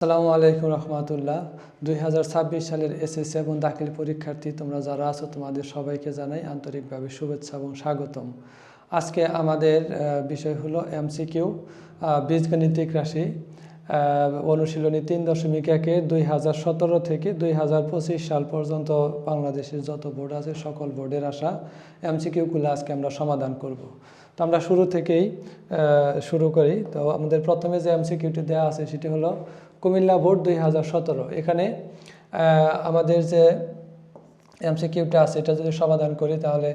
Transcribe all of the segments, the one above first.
আসসালামু আলাইকুম রহমতুল্লাহ। 2026 সালের এসএসসি এবং দাখিল পরীক্ষার্থী তোমরা যারা আছো তোমাদের সবাইকে জানাই আন্তরিকভাবে শুভেচ্ছা এবং স্বাগতম। আজকে আমাদের বিষয় হলো এমসিকিউ বীজগণিতিক রাশি অনুশীলনী 3.1 2017 থেকে 2025 সাল পর্যন্ত বাংলাদেশের যত বোর্ড আছে সকল বোর্ডের আসা এমসিকিউগুলো আজকে আমরা সমাধান করব। তো আমরা শুরু থেকেই শুরু করি। তো আমাদের প্রথমে যে এমসিকিউটি দেওয়া আছে সেটি হলো কুমিল্লা বোর্ড 2017। এখানে আমাদের যে এমসিকিউটা আছে এটা যদি সমাধান করি তাহলে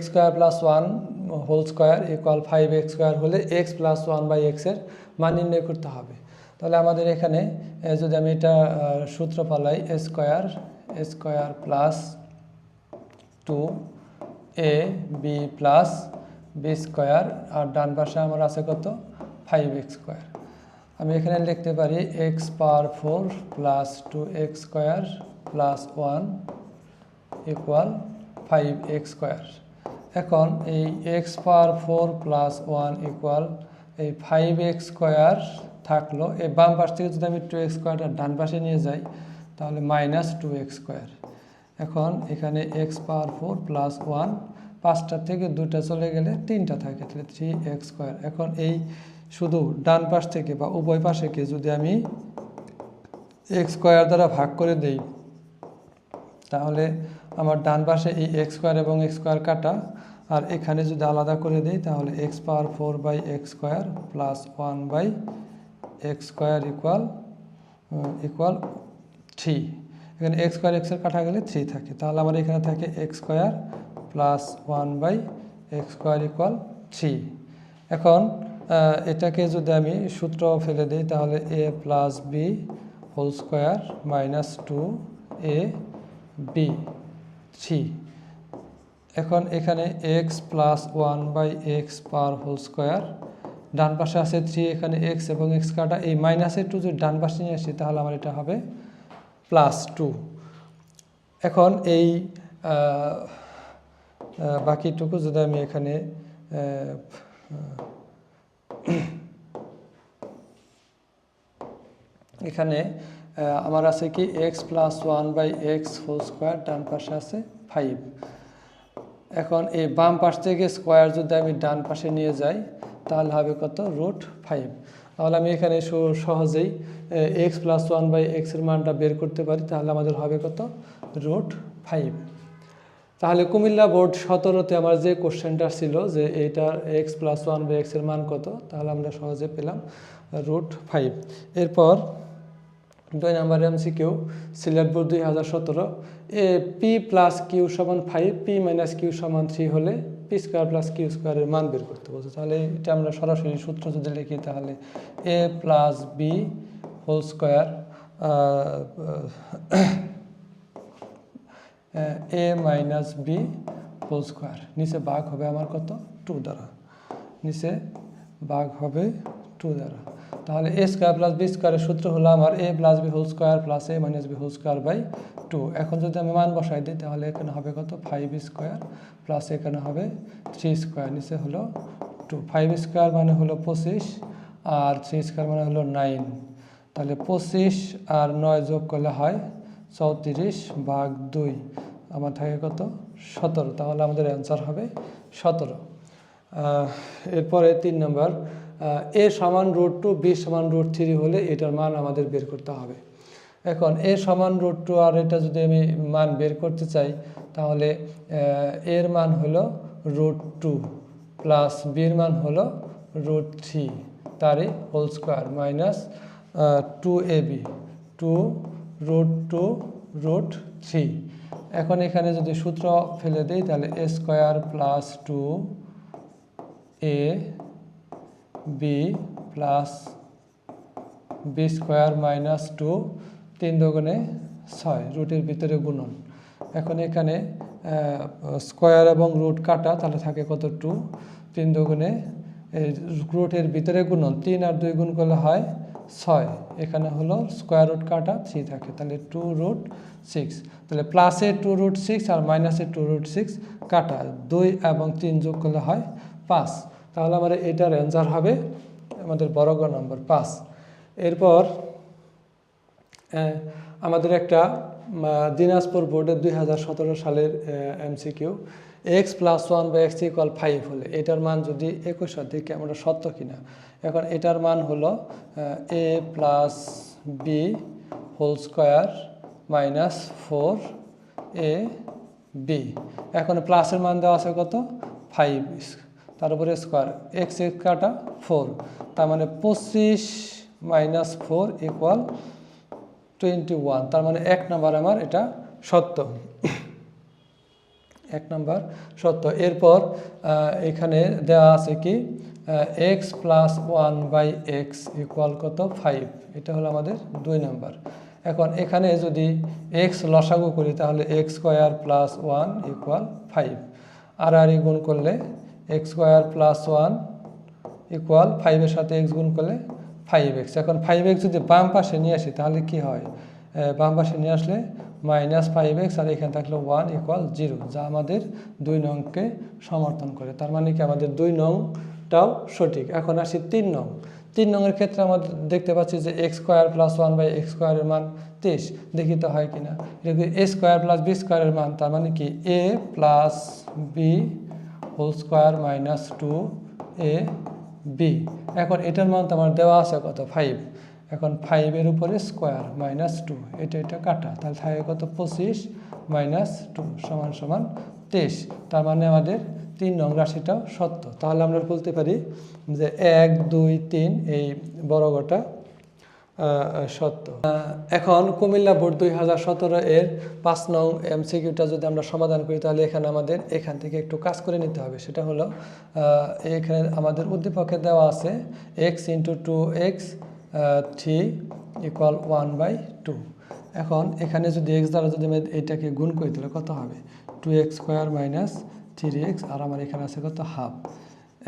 x² + 1 whole square equal 5x² হলে x + 1/x এর মান নির্ণয় করতে হবে। তাহলে আমাদের এখানে যদি আমি এটা সূত্র পালাই a² + 2ab + b² আর ডান পাশে আমার আছে কত 5x²। আমি এখানে লিখতে পারি x⁴ + 2x² + 1 ইকুয়াল 5x²। এখন এই x⁴ + 1 ইকুয়াল এই 5x² থাকলো। এই বাম পাশ থেকে যদি আমি 2x² ডান পাশে নিয়ে যাই তাহলে -2x²। এখন এখানে x⁴ + 1 5টা থেকে 2টা চলে গেলে 3টা থাকে, তাহলে 3x²। এখন এই শুধু ডান পাশ থেকে বা উভয় পাশেকে যদি আমি x² দ্বারা ভাগ করে দেই তাহলে আমার ডান পাশে এই x² এবং x² কাটা, আর এখানে যদি আলাদা করে দেই তাহলে x⁴/x² + 1/x² ইকুয়াল 3। এখানে x² x এর কাটা গেলে 3 থাকে, তাহলে আমার এখানে থাকে x² + 1/x² ইকুয়াল 3। এখন এটাকে যদি আমি সূত্র ফেলে দিই তাহলে a + b whole square -2ab 3। এখন এখানে x + 1/x power whole square, ডান পাশে আছে 3, এখানে x এবং x কাটা, এই -2 যদি ডান পাশে নিয়ে আসি তাহলে আমার এটা হবে +2। এখন এই বাকিটুকু যদি আমি এখানে এখানে আমার আছে কি x + 1/x হোল স্কোয়ার, ডান পাশে আছে 5। এখন এই বাম পাশ থেকে স্কোয়ার যদি আমি ডান পাশে নিয়ে যাই তাহলে হবে কত √5। তাহলে আমি এখানে সহজেই x + 1/x এর মানটা বের করতে পারি, তাহলে আমাদের হবে কত √5। তাহলে কুমিল্লা বোর্ড 17তে আমার যে কোশ্চেনটা ছিল যে এইটার x + 1/x এর মান কত, তাহলে আমরা সহজে পেলাম √5। এরপর 2 নম্বর MCQ Sylhet board 2017 p + q = 5 p - q = 3 হলে p² + q² এর মান বের করতে বলছে। তাহলে এটা আমরা সরাসরি সূত্র যদি লিখি তাহলে a + b whole square a - b whole square, নিচে ভাগ হবে আমার কত 2 দ্বারা, নিচে ভাগ হবে 2 দ্বারা। তাহলে a² + b² এর সূত্র হলো আমার a + b whole square + a - b whole square. এখন যদি আমি মান বসাই দিই তাহলে এখানে হবে কত 5² প্লাস এখানে হবে 3², নিচে হলো 2। 5² মানে হলো 25 আর 3² মানে হলো 9। তাহলে 25 আর 9 যোগ করলে হয় 34/2, আমার থাকে কত 17। তাহলে আমাদের অ্যান্সার হবে 17। এরপরে 3 নম্বর a = √2 b = √3 হলে এটার মান আমাদের বের করতে হবে। এখন a = √2 আর এটা যদি আমি মান বের করতে চাই তাহলে এর মান হলো √2 প্লাস b এর মান হলো √3 তারই হোল স্কোয়ার -2ab 2√2√3। এখন এখানে যদি সূত্র ফেলে দেই তাহলে a² + 2ab + b² - 2 3 দুগুণে 6, রুটের ভিতরে গুণন। এখন এখানে স্কোয়ার এবং রুট কাটা, তাহলে থাকে কত 2, 3 দুগুণে রুটের ভিতরে গুণন, 3 আর 2 গুণ করলে হয় 6। এখানে হলো স্কোয়ার রুট কাটা 3 থাকে, তাহলে 2√6। তাহলে প্লাসে 2√6 আর মাইনাসে 2√6 কাটা, 2 এবং 3 যোগ করলে হয় 5। তাহলে আমাদের এটার অ্যান্সার হবে আমাদের বর্গ নম্বর 5। এরপর আমাদের একটা দিনাজপুর বোর্ডের 2017 সালের এমসিকিউ এক্স প্লাস ওয়ান বা এক্স ইকুয়াল 5 হলে এটার মান যদি 21 দিকে আমরা সত্য কিনা। এখন এটার মান হলো A plus B whole square minus 4 A B. এখন প্লাসের মান দেওয়া আছে কত 5, তার উপরে স্কোয়ার এক্স এক্স কাটা 4, তার মানে 25 মাইনাস 4 ইকুয়াল 21। তার মানে 1 নাম্বার আমার এটা সত্য, 1 নাম্বার সত্য। এরপর এখানে দেওয়া আছে কি X plus one by X equal কত 5, এটা হলো আমাদের 2 নাম্বার। এখন এখানে যদি এক্স লসাগু করি তাহলে এক্স স্কোয়ার প্লাস 1 ইকুয়াল 5, আর গুণ করলে এক্স স্কোয়ার প্লাস 1 ইকুয়াল 5-এর সাথে এক্স গুণ করলে 5x। এখন 5x যদি বাম পাশে নিয়ে আসি তাহলে কি হয়, বাম পাশে নিয়ে আসলে মাইনাস 5x, আর এখানে থাকলে 1 ইকুয়াল 0, যা আমাদের 2 নংকে সমর্থন করে। তার মানে কি আমাদের 2 নংটাও সঠিক। এখন আসি 3 নং। 3 নংয়ের ক্ষেত্রে আমরা দেখতে পাচ্ছি যে X square plus 1 by X স্কোয়ারের মান 23, দেখি তো হয় কিনা। এটা এ স্কোয়ার প্লাস বি স্কোয়ারের মান, তার মানে কি A plus B whole square minus 2 A B. এখন এটার মান তো আমার দেওয়া আছে কত 5, এখন 5-এর উপরে স্কোয়ার মাইনাস 2, এটা কাটা, তাহলে থাকে কত 25 মাইনাস 2 সমান সমান 23। তার মানে আমাদের 3 নং রাশিটাও সত্য। তাহলে আমরা বলতে পারি যে 1 2 3 এই বর্গটা সত্য। এখন কুমিল্লা বোর্ড 2017 এর 5 নং এমসিকিউটা যদি আমরা সমাধান করি তাহলে এখানে আমাদের এখান থেকে একটু কাজ করে নিতে হবে। সেটা হলো এখানে আমাদের উদ্দীপকে দেওয়া আছে x ইন্টু 2x 3 ইকুয়াল 1/2। এখন এখানে যদি x দ্বারা যদি আমি এটাকে গুণ করি তাহলে কত হবে 2x স্কোয়ার মাইনাস 3x, আর আমার এখানে আছে কত হাফ।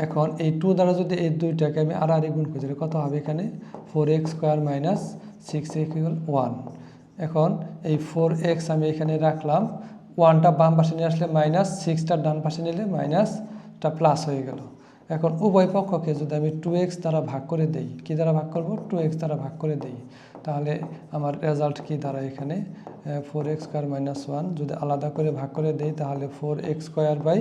এখন এই 2 দ্বারা যদি এই দুইটাকে আমি আর গুণ করি তাহলে কত হবে এখানে 4x square minus 6x equal 1। এখন এই 4x আমি এখানে রাখলাম, 1টা বাম পাশে নিয়ে আসলে মাইনাস, 6টা ডান পাশে নিলে মাইনাসটা প্লাস হয়ে গেল। এখন উভয় পক্ষকে যদি আমি 2x দ্বারা ভাগ করে দেই, কি দ্বারা ভাগ করব 2x দ্বারা ভাগ করে দেই, তাহলে আমার রেজাল্ট কি দাঁড়ায় এখানে 4x স্কোয়ার মাইনাস 1 যদি আলাদা করে ভাগ করে দেই তাহলে 4x square by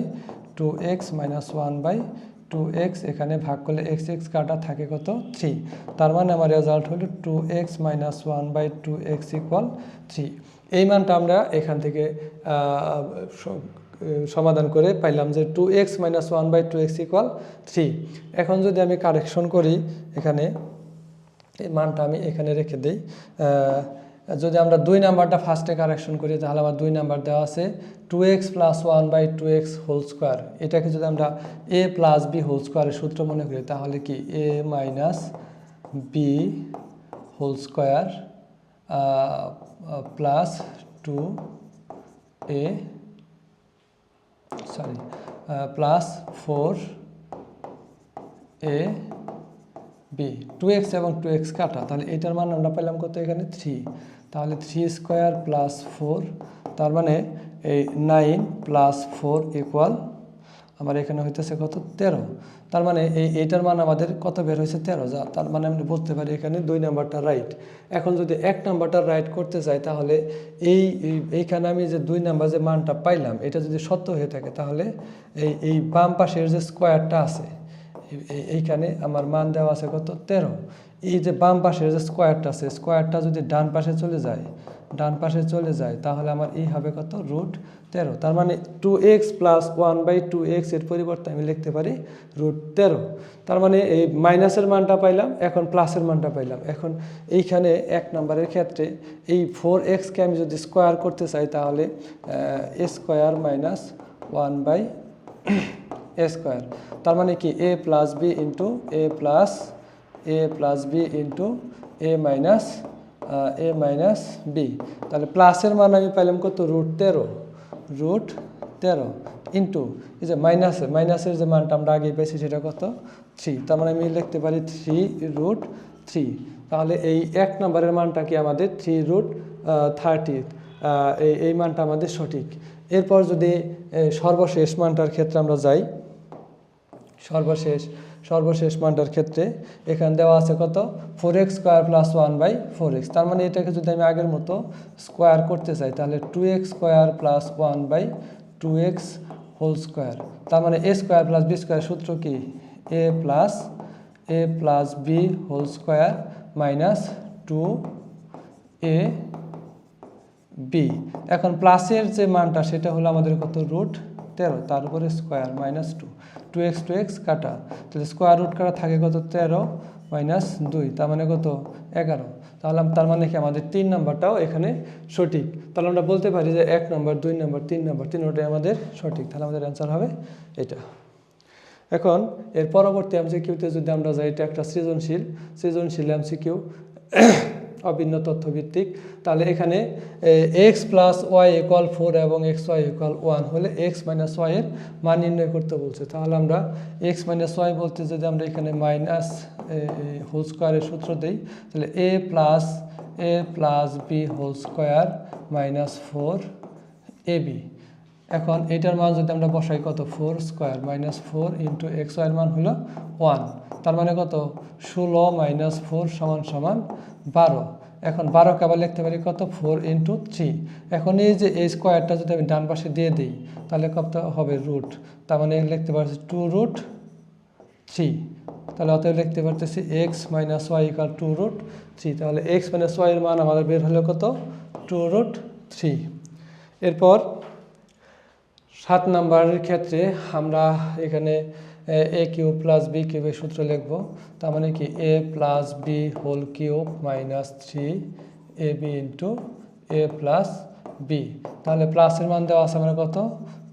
2x minus 1/2x, এখানে ভাগ করলে x কাটা থাকে কত 3। তার মানে আমার রেজাল্ট হলো 2x মাইনাস 1/2x ইকুয়াল 3। এই মানটা আমরা এখান থেকে সমাধান করে পাইলাম যে 2x মাইনাস 1/2x ইকুয়াল 3। এখন যদি আমি কারেকশন করি এখানে এই মানটা আমি এখানে রেখে দিই। যদি আমরা 2 নাম্বারটা ফার্স্টে কারেকশন করি তাহলে আমার 2 নাম্বার দেওয়া আছে 2x plus 1/2x whole square. এটাকে যদি আমরা a প্লাস বি হোল স্কোয়ারের সূত্র মনে করি তাহলে কি a minus B whole square plus 2a plus 4a B. 2x এবং 2x কাটা, তাহলে এটার মান আমরা পেলাম কত এখানে 3, তাহলে 3 স্কোয়ার প্লাস 4, তার মানে এই 9 প্লাস 4 ইকুয়াল আমার এখানে হইতেছে কত 13। তার মানে এইটার মান আমাদের কত বের হয়েছে 13, যা তার মানে আমরা বলতে পারি এখানে 2 নাম্বারটা রাইট। এখন যদি 1 নাম্বারটা রাইট করতে চাই তাহলে এইখানে আমি যে 2 নাম্বার যে মানটা পাইলাম এটা যদি সত্য হয়ে থাকে তাহলে এই বাম পাশের যে স্কোয়ারটা আছে এইখানে আমার মান দেওয়া আছে কত 13, এই যে বাম পাশের যে স্কোয়ারটা আছে স্কোয়ারটা যদি ডান পাশে চলে যায় তাহলে আমার এই হবে কত √13। তার মানে 2x প্লাস 1/2x এর পরিবর্তে আমি লিখতে পারি √13। তার মানে এই মাইনাসের মানটা পাইলাম, এখন প্লাসের মানটা পাইলাম। এখন এইখানে 1 নম্বরের ক্ষেত্রে এই 4xকে আমি যদি স্কোয়ার করতে চাই তাহলে a square minus 1/a square, তার মানে কি a plus B into a plus B into a minus B. তাহলে প্লাসের মান আমি পাইলাম কত √13 ইন্টু এই যে মাইনাসের যে মানটা আমরা আগে পেয়েছি সেটা কত 3, তার মানে আমি লিখতে পারি 3√3। তাহলে এই 1 নম্বরের মানটা কি আমাদের 3√30, এই মানটা আমাদের সঠিক। এরপর যদি সর্বশেষ মানটার ক্ষেত্রে আমরা যাই, সর্বশেষ মানটার ক্ষেত্রে এখানে দেওয়া আছে কত 4x স্কোয়ার প্লাস 1/4x। তার মানে এটাকে যদি আমি আগের মতো স্কোয়ার করতে চাই তাহলে 2x square plus 1/2x whole square. তার মানে a square plus b square সূত্র কি a plus b whole square minus 2a b। এখন প্লাসের যে মানটা সেটা হলো আমাদের কত √13, তার উপরে স্কোয়ার মাইনাস 2x কাটা, তাহলে স্কোয়ার রুট কাটা থাকে কত 13 মাইনাস 2, তার মানে কত 11। তাহলে তার মানে কি আমাদের 3 নাম্বারটাও এখানে সঠিক। তাহলে আমরা বলতে পারি যে 1 নম্বর 2 নম্বর 3 নম্বর তিনটাই আমাদের সঠিক। তাহলে আমাদের অ্যান্সার হবে এটা। এখন এর পরবর্তী এমসিকিউতে যদি আমরা যাই, এটা একটা সৃজনশীল এমসিকিউ অভিন্ন তথ্যভিত্তিক। তাহলে এখানে x প্লাস ওয়াই ইকুয়াল 4 এবং এক্স ওয়াই ইকুয়াল 1 হলে এক্স মাইনাস ওয়াই এর মান নির্ণয় করতে বলছে। তাহলে আমরা এক্স মাইনাস ওয়াই বলতে যদি আমরা এখানে মাইনাস হোল স্কোয়ারের সূত্র দিই, তাহলে a plus B whole square minus 4ab। এখন এটার মান যদি আমরা বসাই কত 4 স্কোয়ার মাইনাস 4 ইন্টু এক্স ওয়াইয়ের মান হলো 1, তার মানে কত 16 মাইনাস 4 সমান 12। এখন 12কে আবার লিখতে পারি কত 4 ইন্টু 3। এখন এই যে এই স্কোয়ারটা যদি আমি ডান পাশে দিয়ে দিই তাহলে কত হবে রুট, তার মানে লিখতে পারছি 2√3। তাহলে অতএব লিখতে পারতেছি এক্স মাইনাস ওয়াই ইকুয়াল 2√3। তাহলে এক্স মাইনাস ওয়াই এর মান আমাদের বের হলো কত 2√3। এরপর 7 নম্বরের ক্ষেত্রে আমরা এখানে a কিউব প্লাস বি কিউবের সূত্র লিখব। তার মানে কি a plus B whole cube minus 3ab into a plus B. তাহলে প্লাসের মান দেওয়া আছে আমার কত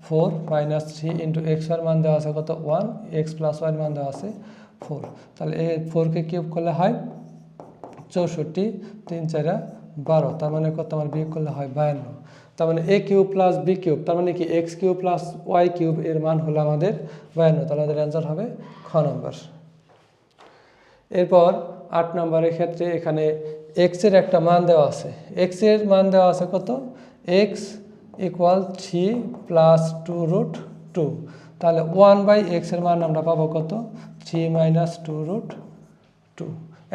4 মাইনাস 3 ইন্টু এক্স এর মান দেওয়া আছে কত 1, এক্স প্লাস ওয়াই এর মান দেওয়া আছে 4। তাহলে এই 4কে কিউব করলে হয় 64, 3 4 12, তার মানে কত আমার বিয়োগ করলে হয় 52। তার মানে a cube plus B cube, তার মানে কি X cube plus Y cube এর মান হলো আমাদের 52। তাহলে আমাদের অ্যান্সার হবে খ নম্বর। এরপর 8 নম্বরের ক্ষেত্রে এখানে এক্স এর একটা মান দেওয়া আছে। এক্স এর মান দেওয়া আছে কত এক্স ইকুয়াল 3 প্লাস 2√2। তাহলে 1/x এর মান আমরা পাবো কত 3 মাইনাস 2√2।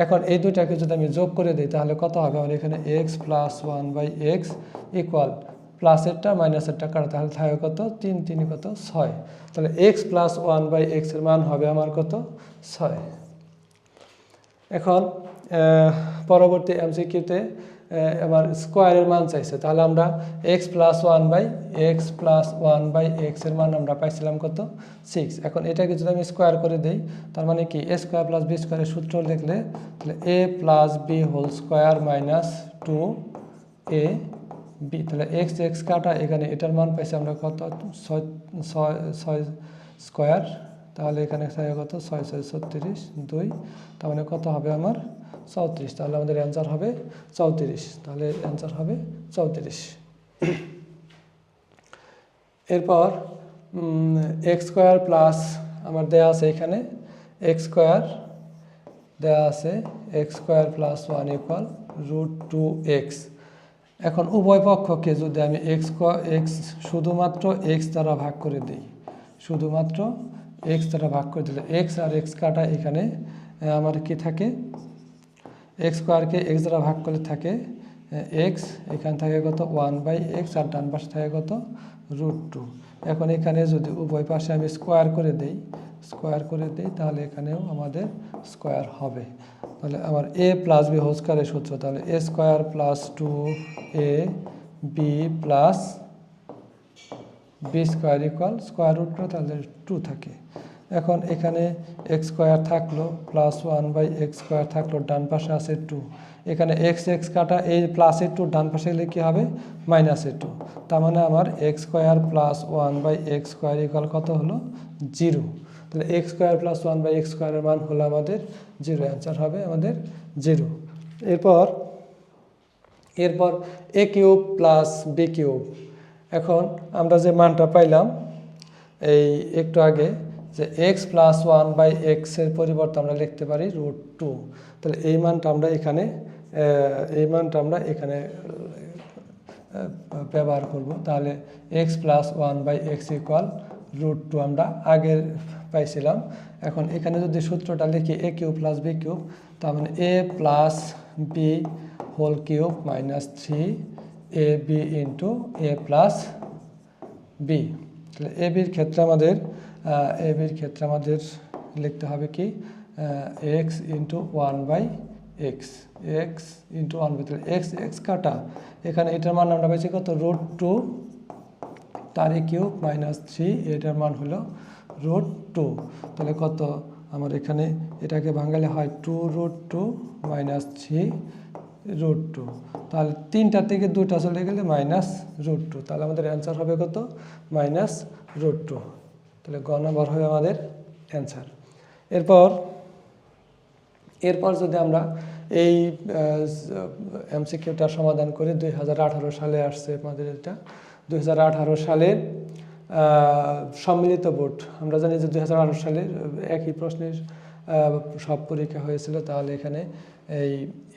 এখন এই দুইটাকে যদি আমি যোগ করে দিই তাহলে কত হবে আমার এখানে x প্লাস 1/x ইকুয়াল প্লাসেরটা মাইনাসেরটা কাটা, তাহলে থাকে কত 3 3 কত 6। তাহলে x প্লাস 1/x এর মান হবে আমার কত 6। এখন পরবর্তী এমসিকিউতে আবার স্কোয়ারের মান চাইছে। তাহলে আমরা x প্লাস 1/x এর মান আমরা পাইছিলাম কত 6। এখন এটাকে যদি আমি স্কোয়ার করে দিই তার মানে কি a স্কোয়ার প্লাস বি স্কোয়ারের সূত্র লিখলে তাহলে a plus B whole square minus 2ab। তাহলে x কাটা, এখানে এটার মান পাইছি আমরা কত 6 স্কোয়ার, তাহলে এখানে থাকে কত 6 6 36 2, তার মানে কত হবে আমার 34। তাহলে আমাদের অ্যান্সার হবে 34। তাহলে অ্যান্সার হবে 34। এরপর এক্স স্কোয়ার প্লাস আমার দেওয়া আছে এখানে এক্স স্কোয়ার দেওয়া আছে x square plus 1 equal √2x। এখন উভয় পক্ষকে যদি আমি এক্স শুধুমাত্র এক্স দ্বারা ভাগ করে দিই, শুধুমাত্র এক্স দ্বারা ভাগ করে দিলে এক্স আর এক্স কাটা, এখানে আমার কি থাকে এক্স স্কোয়ারকে এক্স দ্বারা ভাগ করলে থাকে এক্স, এখানে থাকে কত 1/x আর ডান পাশে থাকে কত √2। এখন এখানে যদি উভয় পাশে আমি স্কোয়ার করে দিই তাহলে এখানেও আমাদের স্কোয়ার হবে। তাহলে আমার a প্লাস বি হোল স্কোয়ারের সূত্র, তাহলে a square plus 2ab plus B square equal square root করে তাহলে 2 থাকে। এখন এখানে এক্স স্কোয়ার থাকলো প্লাস 1/x স্কোয়ার থাকলো, ডান পাশে আছে 2, এখানে এক্স কাটা, এই প্লাসের 2 ডান পাশে গেলে কী হবে মাইনাসের 2। তার মানে আমার x square plus 1/x square equal কত হলো 0। তাহলে এক্স স্কোয়ার প্লাস 1/x স্কোয়ারের মান হলো আমাদের 0, অ্যান্সার হবে আমাদের 0। এরপর a cube plus B cube. এখন আমরা যে মানটা পাইলাম এই একটু আগে যে x প্লাস 1/x এর পরিবর্তে আমরা লিখতে পারি √2। তাহলে এই মানটা আমরা এখানে ব্যবহার করব। তাহলে x প্লাস 1/x ইকুয়াল √2 আমরা আগের পাইছিলাম। এখন এখানে যদি সূত্রটা লিখি a cube plus b cube, তার মানে a plus B whole cube minus 3ab into a plus B. তাহলে এবির ক্ষেত্রে আমাদের লিখতে হবে কি x into 1/x, x into 1/, তাহলে এক্স এক্স কাটা, এখানে এটার মান আমরা পাইছি কত √2 তার কিউব মাইনাস 3, এটার মান হলো √2। তাহলে কত আমার এখানে এটাকে ভাঙালে হয় 2√2 মাইনাস 3√2, তাহলে 3টা থেকে 2টা চলে গেলে -√2, তাহলে আমাদের অ্যান্সার হবে কত -√2। তাহলে গ নম্বর হবে আমাদের অ্যান্সার। এরপর যদি আমরা এই এমসিকিউটা সমাধান করি, 2018 সালে আসছে আমাদের এটা, 2018 সালের সম্মিলিত বোর্ড। আমরা জানি যে 2018 সালে একই প্রশ্নের সব পরীক্ষা হয়েছিল, তাহলে এখানে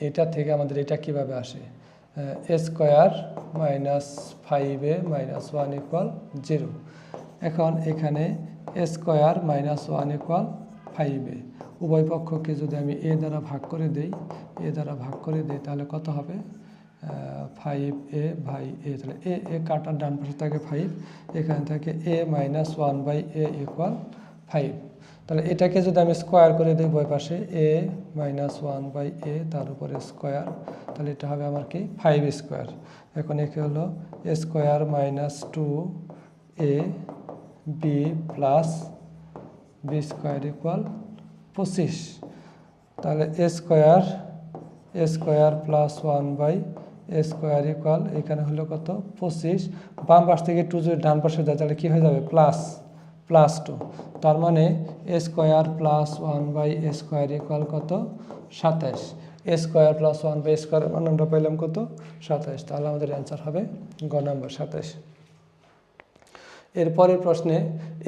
এটা থেকে আমাদের এটা কিভাবে আসে, a square minus 5a minus 1 equal 0। এখন এখানে a square minus 1 equal 5a, উভয় পক্ষকে যদি আমি a দ্বারা ভাগ করে দেই, তাহলে কত হবে 5a বাই a, তাহলে a কাটার ডান পাশে থাকে 5, এখানে থাকে a মাইনাস 1/a ইকুয়াল 5। তাহলে এটাকে যদি আমি স্কোয়ার করে দিই উভয় পাশে, a মাইনাস 1/a তার উপরে স্কোয়ার, তাহলে এটা হবে আমার কি 5 স্কোয়ার। এখন একে হলো a square minus 2ab plus b square equal 25। তাহলে a square plus 1/a square equal, এখানে হলো কত 25, বাম পাশ থেকে 2 যদি ডান পাশে যায় তাহলে কী হয়ে যাবে +2, তার মানে a square plus 1/a square equal কত 27। a square plus 1/a square মান আমরা পাইলাম কত 27, তাহলে আমাদের অ্যান্সার হবে গ নম্বর 27। এরপরের প্রশ্নে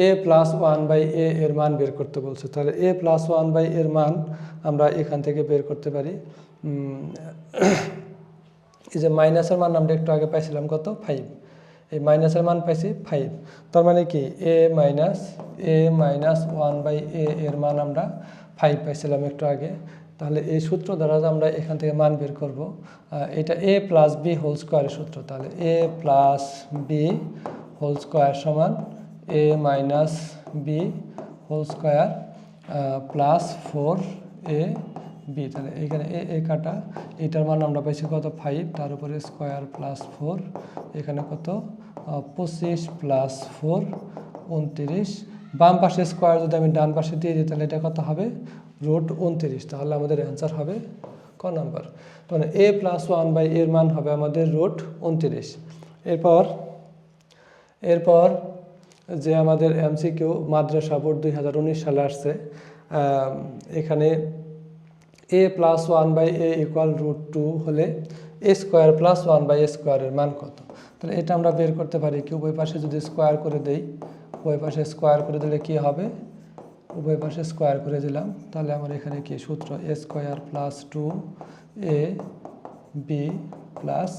a প্লাস 1/a এর মান বের করতে বলছে, তাহলে a প্লাস 1/a এর মান আমরা এখান থেকে বের করতে পারি। এই যে মাইনাসের মান আমরা একটু আগে পাইছিলাম কত 5, এই মাইনাসের মান পাইছি 5, তার মানে কি a মাইনাস 1/a এর মান আমরা 5 পাইছিলাম একটু আগে। তাহলে এই সূত্র দ্বারা আমরা এখান থেকে মান বের করব, এটা a প্লাস b হোল স্কোয়ারের সূত্র, তাহলে a plus b whole square সমান a minus b whole square plus 4ab, তাহলে এখানে a কাটা, এটার মান আমরা পাইছি কত 5, তার উপরে স্কোয়ার প্লাস 4, এখানে কত 25 প্লাস 4 29, বাম পাশে স্কোয়ার যদি আমি ডান পাশে দিয়ে দিই তাহলে এটা কত হবে √29, তাহলে আমাদের অ্যান্সার হবে ক নাম্বার। তাহলে a প্লাস 1/a এর মান হবে আমাদের √29। এরপর যে আমাদের এমসিকিউ মাদ্রাসা বোর্ড 2019 সালে আসছে, এখানে a প্লাস 1/a ইকুয়াল √2 হলে a স্কোয়ার প্লাস 1/a স্কোয়ারের মান কত। তাহলে এটা আমরা বের করতে পারি কি, উভয় পাশে যদি স্কোয়ার করে দেই, উভয় পাশে স্কোয়ার করে দিলে কি হবে, উভয় পাশে স্কোয়ার করে দিলাম, তাহলে আমার এখানে কি সূত্র a square plus 2ab plus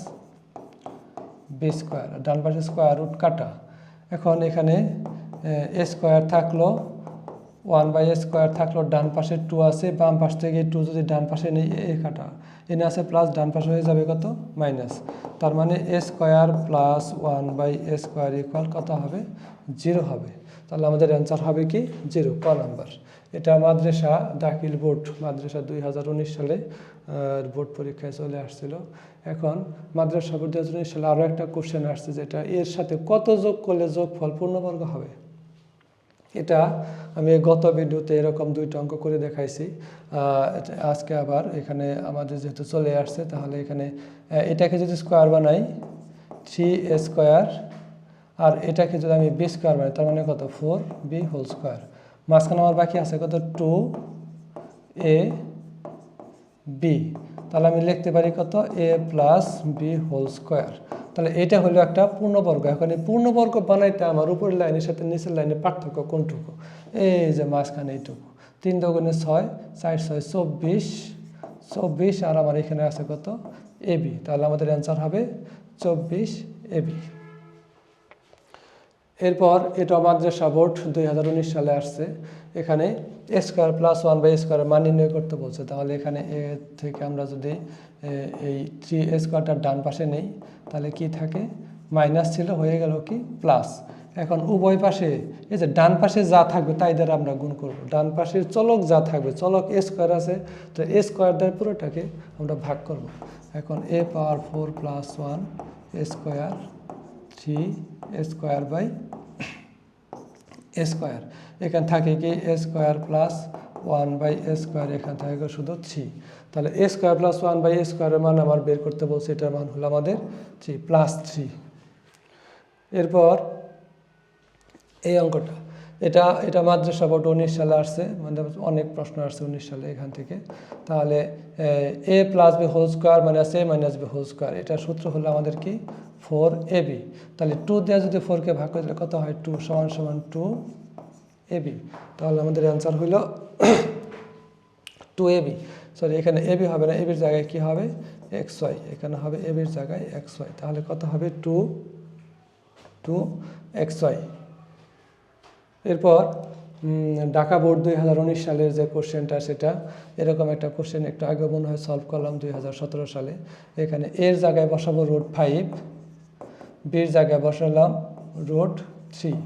b square, ডান পাশে স্কোয়ার রুট কাটা। এখন এখানে a স্কোয়ার থাকলো 1/a স্কোয়ার থাকলো, ডান পাশে 2 আছে, বাম পাশ থেকে 2 যদি ডান পাশে নেই a কাটা, এনে আছে প্লাস, ডান পাশে হয়ে যাবে কত মাইনাস, তার মানে a square plus 1/a square equal কত হবে 0 হবে। তাহলে আমাদের অ্যান্সার হবে কি 0, ক নাম্বার। এটা মাদ্রাসা দাখিল বোর্ড, মাদ্রাসা 2019 সালে বোর্ড পরীক্ষায় চলে আসছিল। এখন মাদ্রাসা বোর্ড 2019 সালে আরও একটা কোশ্চেন আসছে, যেটা এর সাথে কত যোগ করলে যোগফল পূর্ণবর্গ হবে। এটা আমি গত ভিডিওতে এরকম 2টা অঙ্ক করে দেখাইছি, আজকে আবার এখানে আমাদের যেহেতু চলে আসছে, তাহলে এখানে এটাকে যদি স্কোয়ার বানাই 3a স্কোয়ার, আর এটাকে যদি আমি b স্কোয়ার বানাই, তার মানে কত 4b হোল স্কোয়ার, মাঝখানে আমার বাকি আছে কত 2ab, তাহলে আমি লিখতে পারি কত a plus b whole square. তাহলে এটা হলো একটা পূর্ণবর্গ। এখন এই পূর্ণবর্গ বানাইতে আমার উপরের লাইনের সাথে নিচের লাইনের পার্থক্য কোনটুকু, এই যে মাঝখানে এইটুকু, 3 দুগুণে 6, 4 6 24, আর আমার এখানে আছে কত ab, তাহলে আমাদের অ্যান্সার হবে 24ab। এরপর এটা মাদ্রাসা বোর্ড 2019 সালে আসছে। এখানে এ স্কোয়ার প্লাস 1/a স্কোয়ারের মান নির্ণয় করতে বলছে। তাহলে এখানে এ থেকে আমরা যদি এই 3a স্কোয়ারটার ডান পাশে নেই তাহলে কি থাকে, মাইনাস ছিল হয়ে গেল কি প্লাস। এখন উভয় পাশে এই যে ডান পাশে যা থাকবে তাই দ্বারা আমরা গুণ করব। ডান পাশের চলক যা থাকবে, চলক এ স্কোয়ার আছে, তো এ স্কোয়ার দ্বারা পুরোটাকে আমরা ভাগ করব। এখন a power 4 plus 1 a square 3 a square by A square, এখানে থাকে কি এ স্কোয়ার প্লাস 1/a স্কোয়ার, এখানে থাকে শুধু 3। তাহলে এ স্কোয়ার প্লাস 1/a স্কোয়ারের মান আমার বের করতে বলছে, এটার মান হলো আমাদের 3 প্লাস 3। এরপর এই অঙ্কটা, এটা মাদ্রাসা বোর্ড 19 সালে আসছে, মানে অনেক প্রশ্ন আসছে 19 সালে এখান থেকে। তাহলে a plus B whole square minus a minus B whole square, এটার সূত্র হলো আমাদের কি 4ab। তাহলে 2 দিয়ে যদি 4কে ভাগ করে দিলে কত হয়, 2 সমান সমান 2ab। তাহলে আমাদের অ্যান্সার হলো 2ab। সরি, এখানে ab হবে না, ab এর জায়গায় কি হবে xy, এখানে হবে ab এর জায়গায় xy। তাহলে কত হবে 2xy। এরপর ঢাকা বোর্ড 2019 সালের যে কোশ্চেনটা, সেটা এরকম একটা কোশ্চেন, একটু আগে মনে হয় সলভ করলাম 2017 সালে। এখানে এর জায়গায় বসাবো √5, বির জায়গায় বসালাম √3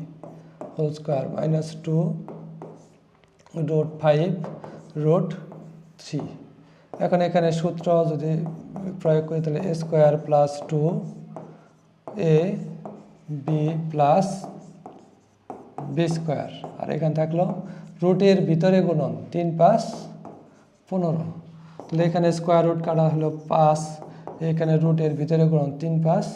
হোল স্কোয়ার মাইনাস 2 √5 √3। এখন এখানে সূত্র যদি প্রয়োগ করি তাহলে a square plus 2ab plus B square, আর এখানে থাকলো রুটের ভিতরে গুণন 3 5 15। তাহলে এখানে স্কোয়ার রুট কাটা হলো 5, এখানে রুটের ভিতরে গুণন 3 5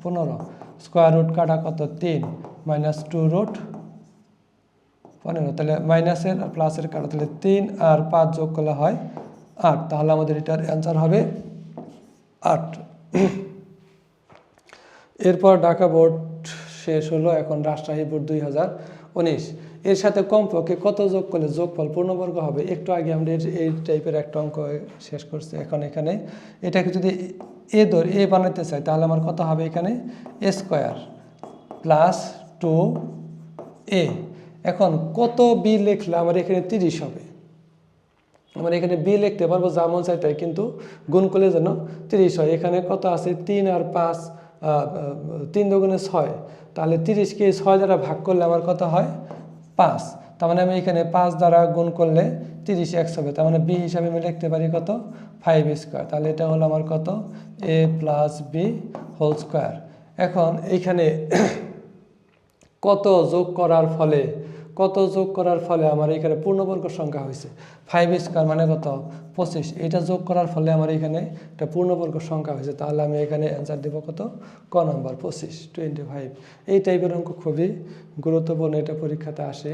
15, স্কোয়ার রুট কাটা কত 3 মাইনাস 2 √15। তাহলে মাইনাসের আর প্লাসের কাটা, তাহলে 3 আর 5 যোগ করলে হয় 8। তাহলে আমাদের এটার অ্যান্সার হবে 8। এরপর ঢাকা বোর্ড শেষ হলো, এখন রাজশাহী বোর্ড 2019। এর সাথে কমপক্ষে কত যোগ করলে যোগফল পূর্ণবর্গ হবে। একটু আগে আমরা এই টাইপের একটা অঙ্ক শেষ করছি। এখন এখানে এটাকে যদি এ বানাতে চাই তাহলে আমার কত হবে, এখানে a স্কোয়ার প্লাস 2a। এখন কত বি লিখলে আমার এখানে 30 হবে। আমরা এখানে বি লিখতে পারবো যা মন চাই তাই, কিন্তু গুণ করলে যেন 30 হয়। এখানে কত আছে 3 আর 5, 3 দুগুণে 6, তাহলে 30কে 6 দ্বারা ভাগ করলে আমার কত হয় 5। তার মানে আমি এখানে 5 দ্বারা গুণ করলে 30x হবে। তার মানে বি হিসাবে আমি লিখতে পারি কত 5 স্কোয়ার। তাহলে এটা হলো আমার কত a plus B whole square. এখন এইখানে কত যোগ করার ফলে আমার এখানে পূর্ণবর্গ সংখ্যা হয়েছে 5 স্কোয়ার মানে কত 25। এটা যোগ করার ফলে আমার এখানে একটা পূর্ণবর্গ সংখ্যা হয়েছে। তাহলে আমি এখানে অ্যান্সার দেবো কত, ক নাম্বার 25। এই টাইপের অঙ্ক খুবই গুরুত্বপূর্ণ, এটা পরীক্ষাতে আসে।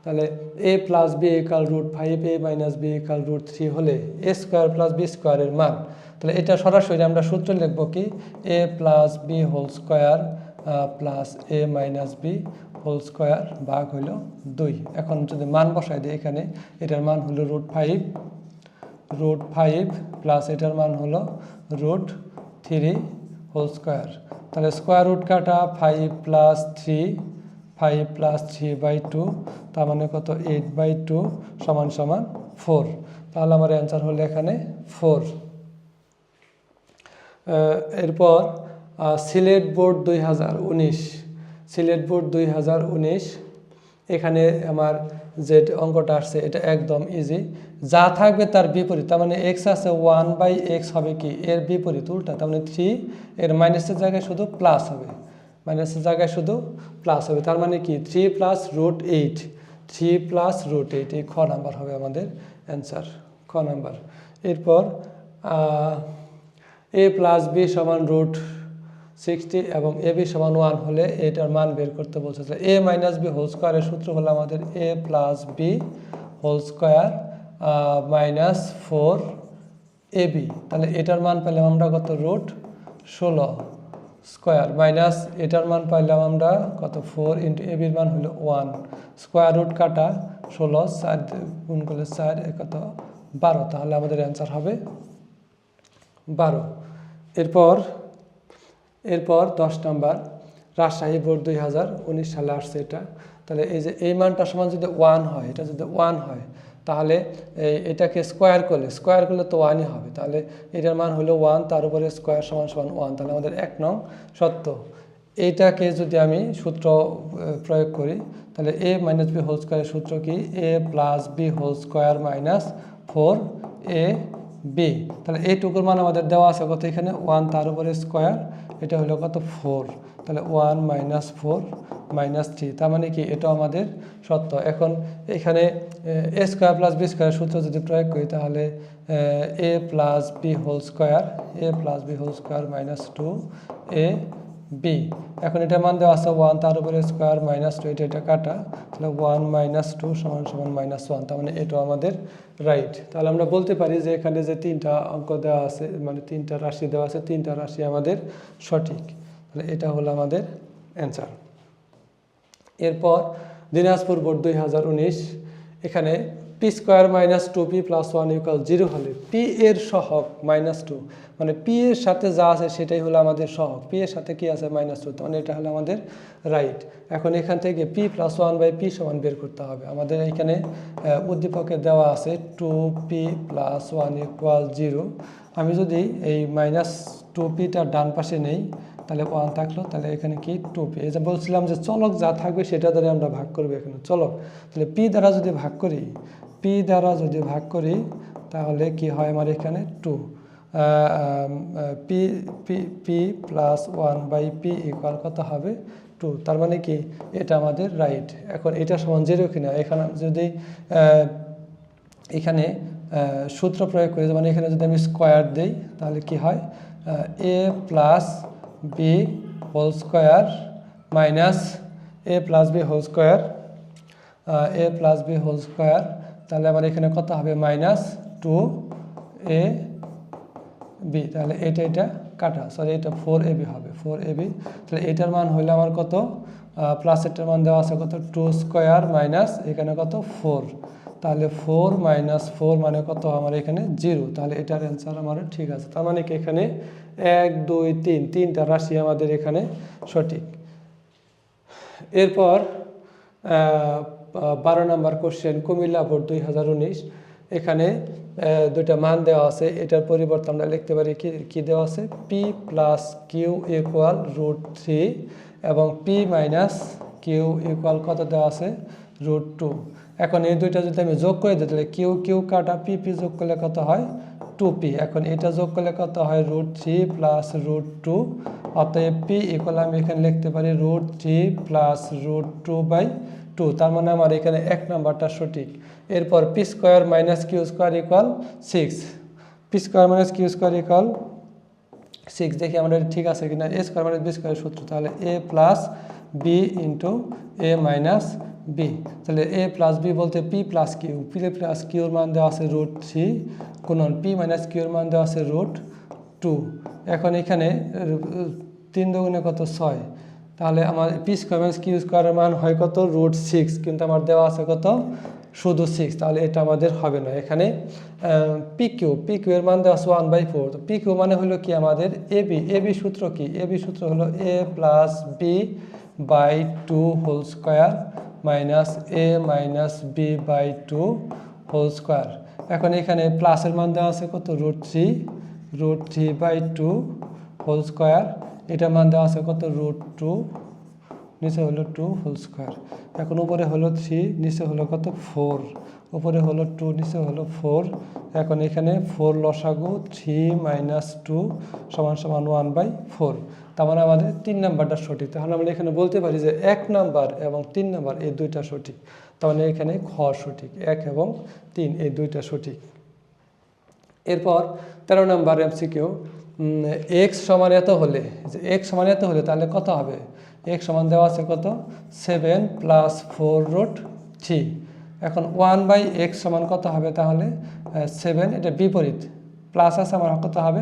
তাহলে a plus b equal √5, a minus b equal √3 হলে a স্কোয়ার প্লাস বি স্কোয়ারের মান, তাহলে এটা সরাসরি আমরা সূত্র লিখবো কি a plus B whole square plus a minus B whole square ভাগ হইল 2। এখন যদি মান বসাই দিই এখানে, এটার মান হলো √5 প্লাস এটার মান হলো √3 হোল স্কোয়ার। তাহলে স্কোয়ার রুট কাটা 5 প্লাস 3/2, তার মানে কত 8/2 সমান সমান 4। তাহলে আমার অ্যান্সার হলো এখানে 4। এরপর সিলেট বোর্ড 2019, এখানে আমার যে অঙ্কটা আসছে এটা একদম ইজি। যা থাকবে তার বিপরীত, তার মানে x আছে 1/x হবে কি এর বিপরীত উল্টা, তার মানে 3 এর মাইনাসের জায়গায় শুধু প্লাস হবে, তার মানে কি 3 প্লাস √8, এই খ নাম্বার হবে আমাদের অ্যান্সার, খ নাম্বার। এরপর a প্লাস বি সমান √60 এবং a b সমান 1 হলে এটার মান বের করতে বলছে। a মাইনাস বি হোল স্কোয়ারের সূত্র হলো আমাদের a plus B whole square minus 4ab। তাহলে এটার মান পেলাম আমরা কত √16 স্কোয়ার, মাইনাস এটার মান পাইলাম আমরা কত 4 ইন্টু ab এর মান হলো 1, স্কোয়ার রুট কাটা 16, 4 গুণ করলে 4 কত 12। তাহলে আমাদের অ্যান্সার হবে 12। এরপর 10 নাম্বার, রাজশাহী বোর্ড 2019 সালে আসছে এটা। তাহলে এই যে এই মানটা সমান যদি 1 হয়, এটা যদি 1 হয় তাহলে এটাকে স্কোয়ার করলে তো 1ই হবে। তাহলে এটার মান হলো 1, তার উপরে স্কোয়ার সমান সমান 1। তাহলে আমাদের 1 নং সত্য। এইটাকে যদি আমি সূত্র প্রয়োগ করি তাহলে a মাইনাস বি হোল স্কোয়ারের সূত্র কি? a plus B whole square minus 4ab। তাহলে এইটুকুর মান আমাদের দেওয়া আছে কত? এখানে 1, তার উপরে স্কোয়ার, এটা হলো কত? 4। তাহলে 1 মাইনাস 4 মাইনাস 3, তার মানে কি এটা আমাদের সত্য। এখন এখানে a স্কোয়ার প্লাস বি স্কোয়ারের সূত্র যদি প্রয়োগ করি তাহলে a plus B whole square minus 2ab। এখন এটার মান দেওয়া আছে 1, তার উপরে স্কোয়ার মাইনাস 2, এটা কাটা, তাহলে 1 মাইনাস 2 সমান সমান মাইনাস 1, তার মানে এটাও আমাদের রাইট। তাহলে আমরা বলতে পারি যে এখানে যে 3টা অঙ্ক দেওয়া আছে, মানে 3টা রাশি দেওয়া আছে, 3টা রাশি আমাদের সঠিক। তাহলে এটা হলো আমাদের অ্যান্সার। এরপর দিনাজপুর বোর্ড 2019, এখানে P square minus 2p plus 1 equal 0 হলে পি এর সহগ -2, মানে পি এর সাথে যা আছে সেটাই হলো আমাদের সহগ। পি এর সাথে কি আছে? -2, মানে এটা হলো আমাদের রাইট। এখন এখান থেকে p প্লাস 1/p সমান বের করতে হবে। আমাদের এখানে উদ্দীপকে দেওয়া আছে 2p প্লাস 1 ইকুয়াল 0। আমি যদি এই -2pটা ডান পাশে নেই তাহলে 1 থাকলো, তাহলে এখানে কি 2p। এই যে বলছিলাম যে চলক যা থাকবে সেটা দ্বারা আমরা ভাগ করবো এখানে চলক। তাহলে p দ্বারা যদি ভাগ করি তাহলে কি হয় আমার এখানে 2 p প্লাস 1/p ইকুয়াল কত হবে? 2। তার মানে কি এটা আমাদের রাইট। এখন এটা সমান 0 কিনা, এখানে যদি এখানে সূত্র প্রয়োগ করি, মানে এখানে যদি আমি স্কোয়ার দিই তাহলে কি হয়? a plus B whole square minus a plus B whole square, তাহলে আমার এখানে কত হবে? -2ab। তাহলে এটা কাটা, সরি এটা 4ab হবে, 4ab। তাহলে এটার মান হইলে আমার কত? প্লাস এটার মান দেওয়া আছে কত? 2 স্কোয়ার মাইনাস এখানে কত? 4। তাহলে 4 মাইনাস 4 মানে কত? আমার এখানে 0। তাহলে এটার অ্যান্সার আমার ঠিক আছে। তার মানে কি এখানে 1 2 3 তিনটা রাশি আমাদের এখানে সঠিক। এরপর 12 নম্বর কোশ্চেন কুমিল্লা বোর্ড 2019, এখানে দুইটা মান দেওয়া আছে। এটার পরিবর্তে আমরা লিখতে পারি কি দেওয়া আছে? p প্লাস কিউ ইকুয়াল √3 এবং p মাইনাস কিউ ইকুয়াল কত দেওয়া আছে? √2। এখন এই দুইটা যদি আমি যোগ করে দিই তাহলে কিউ কাটা p যোগ করলে কত হয়? 2p। এখন এটা যোগ করলে কত হয়? √3 প্লাস √2। অতএব p ইকুয়াল আমি এখানে লিখতে পারি √3 প্লাস √2/2। তার মানে আমার এখানে 1 নাম্বারটা সঠিক। এরপর P square minus Q square equal 6, P square minus Q square equal 6। দেখি আমাদের ঠিক আছে কিনা। a স্কোয়ার মাইনাস বি স্কোয়ারের সূত্র, তাহলে a plus B into a minus B. তাহলে a প্লাস বি বলতে p প্লাস কিউর মান দেওয়া আছে √3 গুণন p মাইনাস কিউর মান দেওয়া আছে √2। এখন এখানে 3 দুগুণে কত? 6। তাহলে আমার পি স্কোয়ার মাইনাস কিউ স্কোয়ারের মান হয় কত? √6, কিন্তু আমার দেওয়া আছে কত? শুধু 6। তাহলে এটা আমাদের হবে না। এখানে পি কিউ এর মান দেওয়া আছে 1/4। তো পি কিউ মানে হলো কি আমাদের এবি সূত্র কি? এবি সূত্র হলো a plus B by 2 whole square minus a minus B by 2 whole square. এখন এখানে প্লাসের মান দেওয়া আছে কত? √3/2 হোল স্কোয়ার, এটা মান দেওয়া আছে কত? √2, নিচে হলো 2 হোল স্কোয়ার। এখন উপরে হলো 3, নিচে হলো কত? 4। উপরে হলো 2, নিচে হলো 4। এখন এখানে 4 লসাগু 3 মাইনাস 2 সমান সমান 1/4। তার মানে আমাদের 3 নাম্বারটা সঠিক। তাহলে আমরা এখানে বলতে পারি যে 1 নাম্বার এবং 3 নাম্বার এই দুইটা সঠিক। তার মানে এখানে খ সঠিক, 1 এবং 3 এই দুইটা সঠিক। এরপর 13 নাম্বার এমসিকিউ, x সমান এত হলে, x সমান এত হলে তাহলে কত হবে? x সমান দেওয়া আছে কত? 7 প্লাস 4√3। এখন 1/x সমান কত হবে? তাহলে 7, এটা বিপরীত, প্লাস আছে আমার কত হবে?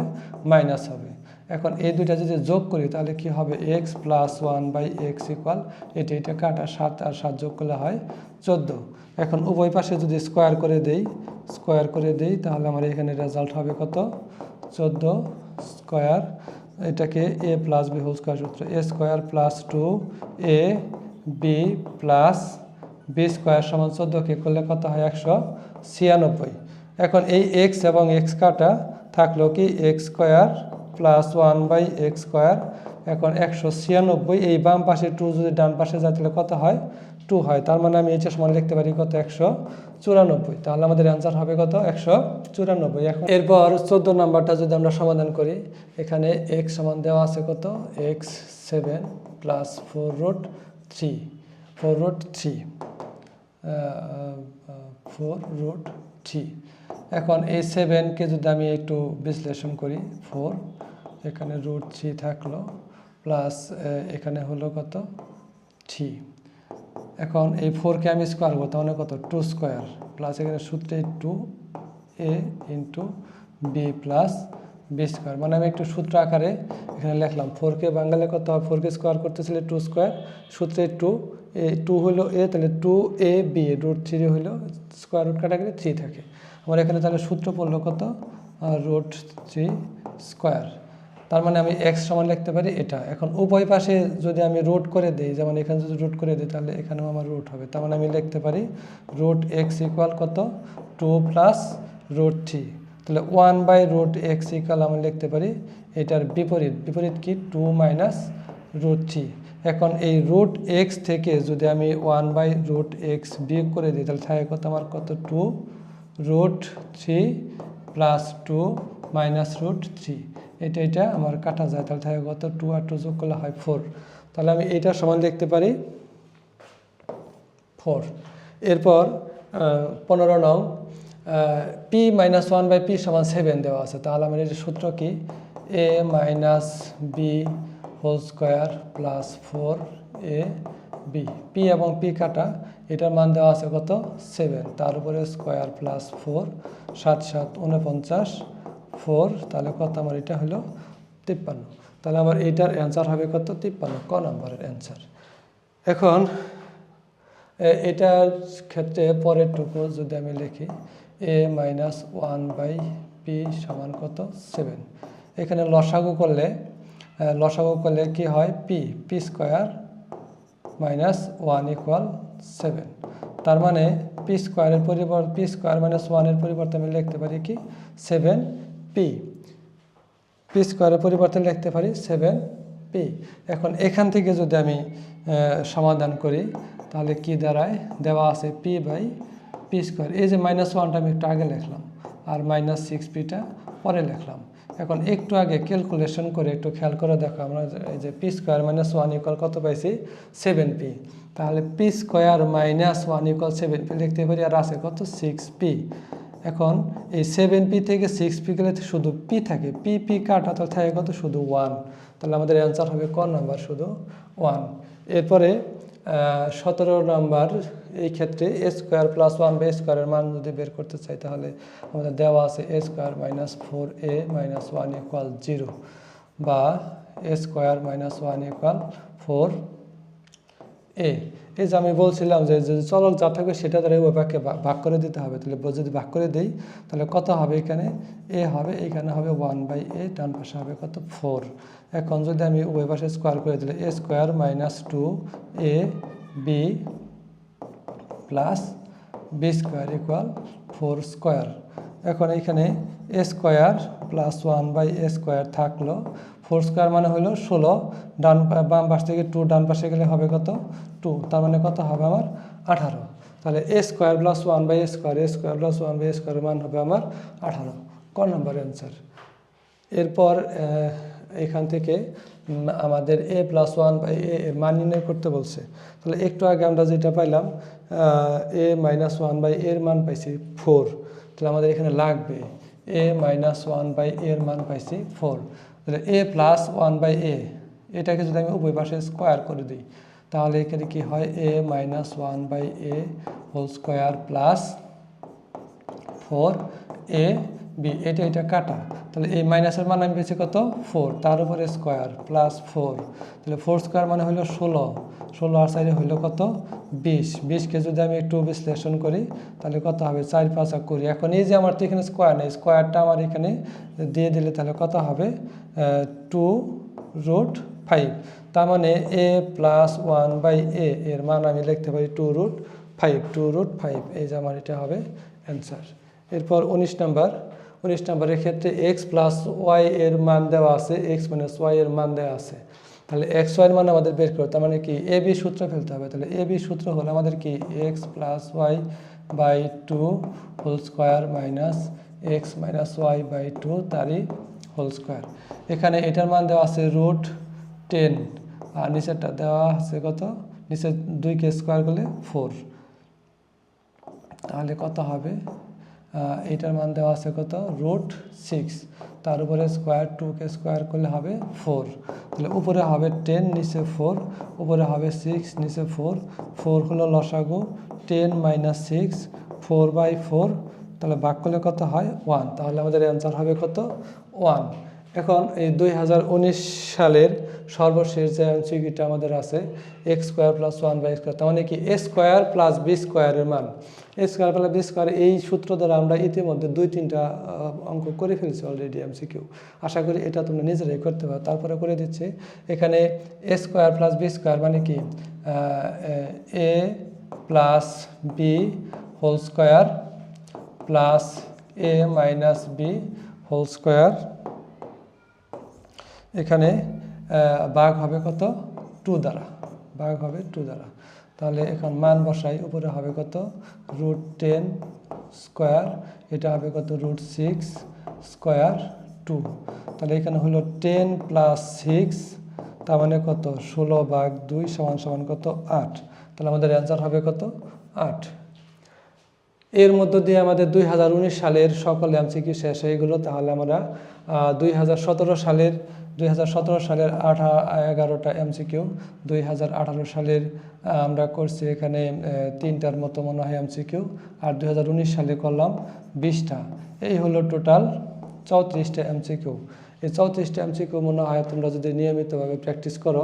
মাইনাস হবে। এখন এই দুইটা যদি যোগ করি তাহলে কি হবে? x প্লাস 1/x ইকুয়াল এটা কাটা, 7 আর 7 যোগ করলে হয় 14। এখন উভয় পাশে যদি স্কোয়ার করে দেই তাহলে আমার এখানে রেজাল্ট হবে কত? 14 স্কোয়ার এটাকে এ প্লাস বি হোল স্কোয়ার সূত্র, এ square plus 2 A B plus B square সমান 14কে করলে কত হয় 196। এখন এই এক্স এবং এক্স কাটা থাকলো কি x square plus 1/x square. এখন 196, এই বাম পাশে 2 যদি ডান পাশে যায় তাহলে কত হয় 2 হয়। তার মানে আমি এইচএস সমান লিখতে পারি কত 194। তাহলে আমাদের অ্যান্সার হবে কত 194। এখন এরপর 14 নাম্বারটা যদি আমরা সমাধান করি, এখানে x সমান দেওয়া আছে কত x 7 প্লাস 4√3 4√3। এখন এই 7কে যদি আমি একটু বিশ্লেষণ করি, 4 এখানে √3 থাকলো প্লাস এখানে হলো কত 3। এখন এই 4কে আমি স্কোয়ার করবো, তাহলে কত 2 স্কোয়ার প্লাস এখানে সূত্রে 2a into B plus B square. মানে আমি একটু সূত্র আকারে এখানে লিখলাম, 4কে বাঙালি কত হয়, 4কে স্কোয়ার করতেছিলে 2 স্কোয়ার, সূত্রে 2 হলো a, তাহলে 2ab √3 হলো স্কোয়ার রুট কাটা গেলে 3 থাকে। আমার এখানে তাহলে সূত্র পড়লো কত √3 স্কোয়ার। তার মানে আমি x সমান লিখতে পারি এটা। এখন উভয় পাশে যদি আমি রুট করে দিই, যেমন এখানে যদি রুট করে দিই তাহলে এখানেও আমার রুট হবে। তার মানে আমি লিখতে পারি √x ইকুয়াল কত 2 প্লাস √3। তাহলে 1/√x ইকুয়াল আমি লিখতে পারি এটার বিপরীত কি 2 মাইনাস √3। এখন এই √x থেকে যদি আমি 1/√x বিয়োগ করে দিই তাহলে থাকে কত আমার কত 2√3 প্লাস 2 মাইনাস √3। এটা আমার কাটা যায়, তাহলে থাকে কত 2 আর 2 যোগ করলে হয় 4। তাহলে আমি এইটার সমান লিখতে পারি 4। এরপর 15 নং p মাইনাস 1/p সমান 7 দেওয়া আছে। তাহলে আমার এর সূত্র কি a minus B whole square plus 4ab। p এবং p কাটা, এটার মান দেওয়া আছে কত 7, তার উপরে স্কোয়ার প্লাস 4 7 7 49 4। তাহলে কত আমার এটা হলো 53। তাহলে আমার এইটার অ্যান্সার হবে কত 53, ক নম্বরের অ্যান্সার। এখন এটার ক্ষেত্রে পরেরটুকু যদি আমি লিখি a মাইনাস 1/p সমান কত 7। এখানে লসাগু করলে কি হয় p স্কোয়ার মাইনাস 1 ইকুয়াল 7। তার মানে p স্কোয়ারের পরিবর্তে p স্কোয়ার মাইনাস 1-এর পরিবর্তে আমি লিখতে পারি কি 7p। p স্কোয়ারের পরিবর্তে লিখতে পারি 7p। এখন এখান থেকে যদি আমি সমাধান করি তাহলে কি দাঁড়ায়, দেওয়া আছে p/p স্কোয়ার। এই যে -1টা আমি একটু আগে লিখলাম আর -6pটা পরে লিখলাম। এখন একটু আগে ক্যালকুলেশন করে একটু খেয়াল করে দেখো, আমরা এই যে p স্কোয়ার মাইনাস 1 ইকুয়াল কত পাইছি 7p। তাহলে p square minus 1 equal 7p লিখতে পারি, আর আছে কত 6p। এখন এই 7p থেকে 6p গেলে শুধু p থাকে, p কাটা তো থাকে কত শুধু 1। তাহলে আমাদের অ্যান্সার হবে ক নাম্বার শুধু 1। এরপরে 17 নাম্বার, এই ক্ষেত্রে a স্কোয়ার প্লাস 1/স্কোয়ারের মান যদি বের করতে চাই তাহলে আমাদের দেওয়া আছে a square minus 4a minus 1 equal 0, বা a square minus 1 equal 4a। এই যে আমি বলছিলাম যে যদি চলক যা থাকবে সেটা দ্বারা ওই বাক্যে ভাগ করে দিতে হবে। তাহলে যদি ভাগ করে দিই তাহলে কত হবে, এখানে a হবে, এখানে হবে 1/a, ডান পাশে হবে কত 4। এখন যদি আমি উভয় পাশে স্কোয়ার করে দিলে a square minus 2ab plus b square equal 4 square. এখন এখানে a square plus 1/a square থাকলো, 4 স্কোয়ার মানে হলো 16, বাম পাশ থেকে 2 ডান পাশে গেলে হবে কত 2, তার মানে কত হবে আমার 18। তাহলে a square plus 1/a square, a square plus 1/a স্কোয়ারের মান হবে আমার 18, ক নম্বর অ্যান্সার। এরপর এখান থেকে আমাদের a প্লাস 1/a এর মান নির্ণয় করতে বলছে। তাহলে একটু আগে আমরা যেটা পাইলাম a মাইনাস 1/a এর মান পাইছি 4। তাহলে আমাদের এখানে লাগবে a মাইনাস 1/a এর মান পাইছি 4। তাহলে a প্লাস 1/a এটাকে যদি আমি উভয় পাশে স্কোয়ার করে দিই তাহলে এখানে কি হয় a minus 1/a whole square plus 4a B, এটা কাটা, তাহলে এই মাইনাসের মান আমি পেয়েছি কত 4, তার উপরে স্কোয়ার প্লাস 4, তাহলে 4 স্কোয়ার মানে হলো 16, 16 আর সাইডে হইলো কত 20, 20কে যদি আমি একটু বিশ্লেষণ করি তাহলে কত হবে 4 5 20। এখন এই যে আমার তো এখানে স্কোয়ার নেই, স্কোয়ারটা আমার এখানে দিয়ে দিলে তাহলে কত হবে 2√5, তার মানে a প্লাস 1/a এর মান আমি লিখতে পারি 2√5, এই যে আমার এটা হবে অ্যান্সার। এরপর 19 নম্বরের ক্ষেত্রে এক্স প্লাস ওয়াই এর মান দেওয়া আছে, এক্স মাইনাস ওয়াই এর মান দেওয়া আছে, তাহলে এক্স ওয়াই এর মান আমাদের বের করতে, তার মানে কি এ বি সূত্র ফেলতে হবে। তাহলে এ বি সূত্র হলো আমাদের কি X plus Y by 2 whole square minus X minus Y by 2 তারই হোল স্কোয়ার। এখানে এটার মান দেওয়া আছে √10, আর নিচেরটা দেওয়া আছে কত, নিচে 2কে স্কোয়ার করলে 4, তাহলে কত হবে এইটার মান দেওয়া আছে কত √6, তার উপরে স্কোয়ার 2কে স্কোয়ার করলে হবে 4, তাহলে উপরে হবে 10 নিচে 4, উপরে হবে 6 নিচে 4, 4 হলো লসাগু 10 - 6 4/4, তাহলে ভাগ করলে কত হয় 1, তাহলে আমাদের অ্যান্সার হবে কত 1। এখন এই 2019 সালের সর্বশেষ যে এমসিকিউটা আমাদের আছে এক্স স্কোয়ার প্লাস 1/x², তার মানে কি এ স্কোয়ার প্লাস বি স্কোয়ারের মান, এ স্কোয়ার প্লাস বি স্কোয়ার, এই সূত্র দ্বারা আমরা ইতিমধ্যে 2-3টা অঙ্ক করে ফেলছি অলরেডি এমসিকিউ। আশা করি এটা তোমরা নিজেরাই করতে পারো। তারপরে করে দিচ্ছি এখানে A square plus B square মানে কি A plus B whole square plus A minus B whole square, এখানে ভাগ হবে কত 2 দ্বারা, ভাগ হবে 2 দ্বারা, তাহলে এখন মান বসাই, উপরে হবে কত √10 স্কোয়ার, এটা হবে কত √6 স্কোয়ার 2, তাহলে এখানে হলো 10 + 6, তার মানে কত 16/2 = কত 8, তাহলে আমাদের অ্যান্সার হবে কত 8। এর মধ্য দিয়ে আমাদের 2019 সালের সকল এমসিকিউ শেষ হয়ে গেল। তাহলে আমরা 2017 সালের 11টা এমসিকিউ, 2018 সালের আমরা করছি এখানে 3টার মতো মনে হয় এমসিকিউ, আর 2019 সালে করলাম 20টা, এই হলো টোটাল 34টা এমসিকিউ। এই 34টা এমসিকিউ মনে হয় তোমরা যদি নিয়মিতভাবে প্র্যাকটিস করো,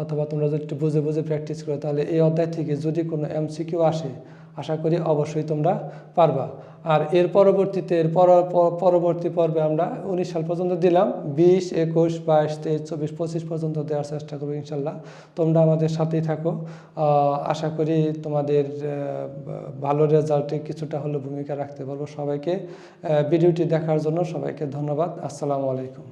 অথবা তোমরা যদি একটু বুঝে বুঝে প্র্যাকটিস করো, তাহলে এই অধ্যায় থেকে যদি কোনো এমসিকিউ আসে আশা করি অবশ্যই তোমরা পারবা। আর এর পরবর্তীতে পরবর্তী পর্বে আমরা 19 সাল পর্যন্ত দিলাম, 20, 21, 22, 23, 24, 25 পর্যন্ত দেওয়ার চেষ্টা করবো ইনশাল্লাহ। তোমরা আমাদের সাথেই থাকো, আশা করি তোমাদের ভালো রেজাল্টে কিছুটা হলেও ভূমিকা রাখতে পারবো। সবাইকে ভিডিওটি দেখার জন্য সবাইকে ধন্যবাদ। আসসালামু আলাইকুম।